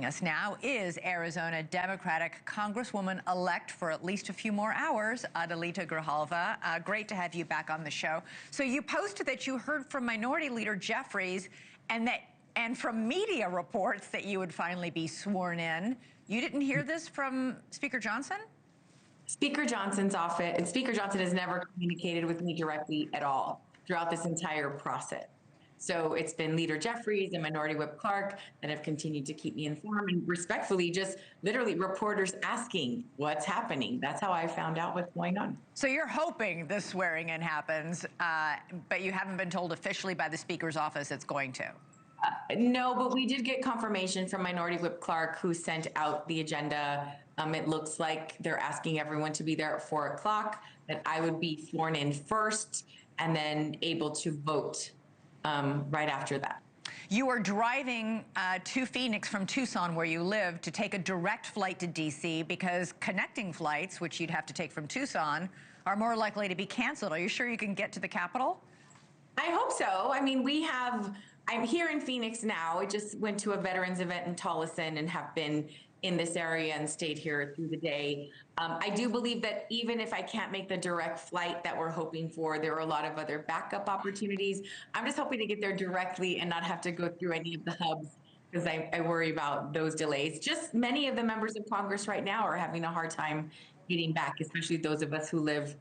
Us now is Arizona Democratic Congresswoman-elect for at least a few more hours, Adelita Grijalva. Great to have you back on the show. So you posted that you heard from Minority Leader Jeffries and from media reports that you would finally be sworn in. You didn't hear this from Speaker Johnson? Speaker Johnson's office, and Speaker Johnson has never communicated with me directly at all throughout this entire process. So it's been Leader Jeffries and Minority Whip Clark that have continued to keep me informed, and respectfully, just literally reporters asking what's happening. That's how I found out what's going on. So you're hoping this swearing in happens, but you haven't been told officially by the Speaker's office it's going to. No, but we did get confirmation from Minority Whip Clark, who sent out the agenda. It looks like they're asking everyone to be there at 4 o'clock, that I would be sworn in first and then able to vote right after that. You are driving to Phoenix from Tucson, where you live, to take a direct flight to D.C. because connecting flights, which you'd have to take from Tucson, are more likely to be canceled. Are you sure you can get to the Capitol? I hope so. I mean, I'm here in Phoenix now. I just went to a veterans event in Tolleson and have been in this area and stayed here through the day. I do believe that even if I can't make the direct flight that we're hoping for, there are a lot of other backup opportunities. I'm just hoping to get there directly and not have to go through any of the hubs, because I worry about those delays. Just many of the members of Congress right now are having a hard time getting back, especially those of us who live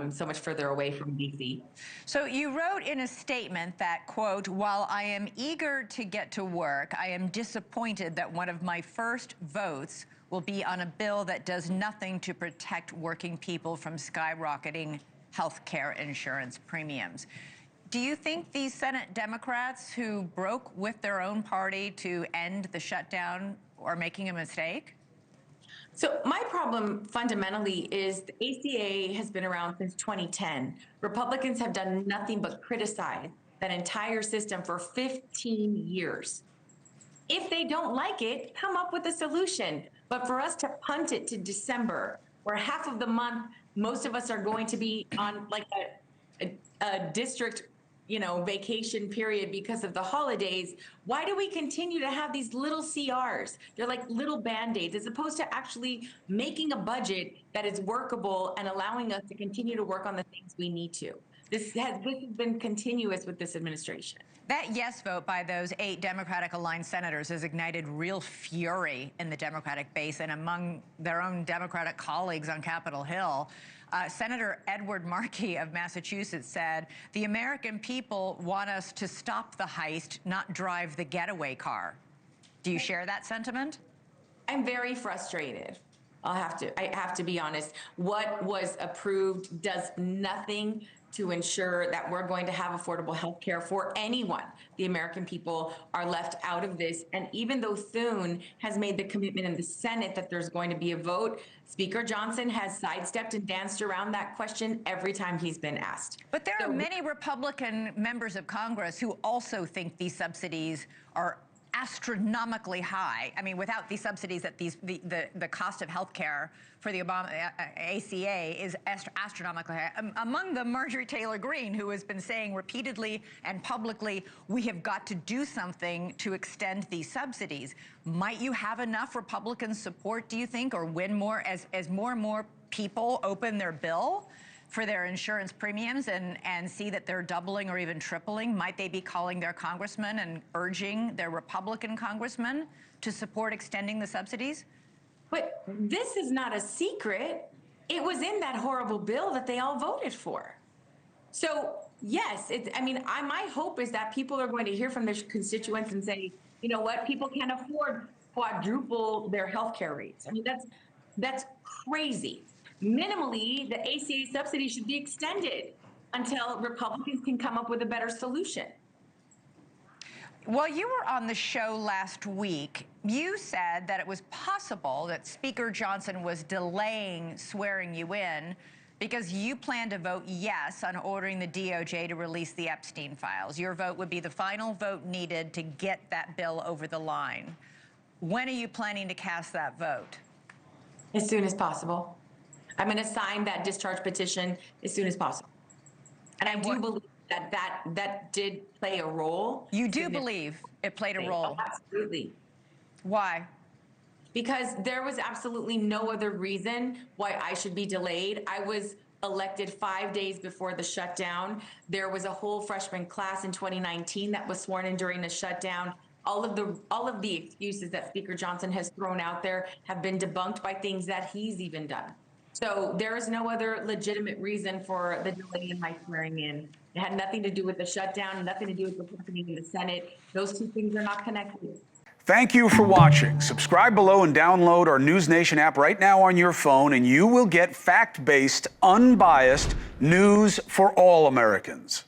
so much further away from D.C. So you wrote in a statement that, quote, "While I am eager to get to work, I am disappointed that one of my first votes will be on a bill that does nothing to protect working people from skyrocketing health care insurance premiums." Do you think these Senate Democrats who broke with their own party to end the shutdown are making a mistake? So my problem fundamentally is the ACA has been around since 2010. Republicans have done nothing but criticize that entire system for 15 years. If they don't like it, come up with a solution. But for us to punt it to December, where half of the month, most of us are going to be on like a district, vacation period because of the holidays, why do we continue to have these little CRs? They're like little Band-Aids, as opposed to actually making a budget that is workable and allowing us to continue to work on the things we need to. This has been continuous with this administration. That yes vote by those 8 Democratic-aligned senators has ignited real fury in the Democratic base and among their own Democratic colleagues on Capitol Hill. Senator Edward Markey of Massachusetts said, "The American people want us to stop the heist, not drive the getaway car." Do you share that sentiment? I'm very frustrated. I have to be honest. What was approved does nothing to ensure that we're going to have affordable health care for anyone. The American people are left out of this. And even though Thune has made the commitment in the Senate that there's going to be a vote, Speaker Johnson has sidestepped and danced around that question every time he's been asked. But there are many Republican members of Congress who also think these subsidies are astronomically high. I mean, without these subsidies, that the cost of health care for the Obama ACA is astronomically high. Among them, Marjorie Taylor Greene, who has been saying repeatedly and publicly, we have got to do something to extend these subsidies. Might you have enough Republican support, do you think, or win more as more and more people open their bill for their insurance premiums and see that they're doubling or even tripling? Might they be calling their congressmen and urging their Republican congressmen to support extending the subsidies? But this is not a secret. It was in that horrible bill that they all voted for. So yes, my hope is that people are going to hear from their constituents and say, you know what, people can't afford quadruple their health care rates. I mean, that's crazy. Minimally, the ACA subsidy should be extended until Republicans can come up with a better solution. While you were on the show last week, you said that it was possible that Speaker Johnson was delaying swearing you in because you plan to vote yes on ordering the DOJ to release the Epstein files. Your vote would be the final vote needed to get that bill over the line. When are you planning to cast that vote? As soon as possible. I'm going to sign that discharge petition as soon as possible. And I do believe that did play a role. You do believe it played a role? Oh, absolutely. Why? Because there was absolutely no other reason why I should be delayed. I was elected 5 days before the shutdown. There was a whole freshman class in 2019 that was sworn in during the shutdown. All of the excuses that Speaker Johnson has thrown out there have been debunked by things that he's even done. So there is no other legitimate reason for the delay in my swearing in. It had nothing to do with the shutdown, nothing to do with what's happening in the Senate. Those two things are not connected. Thank you for watching. Subscribe below and download our NewsNation app right now on your phone, and you will get fact-based, unbiased news for all Americans.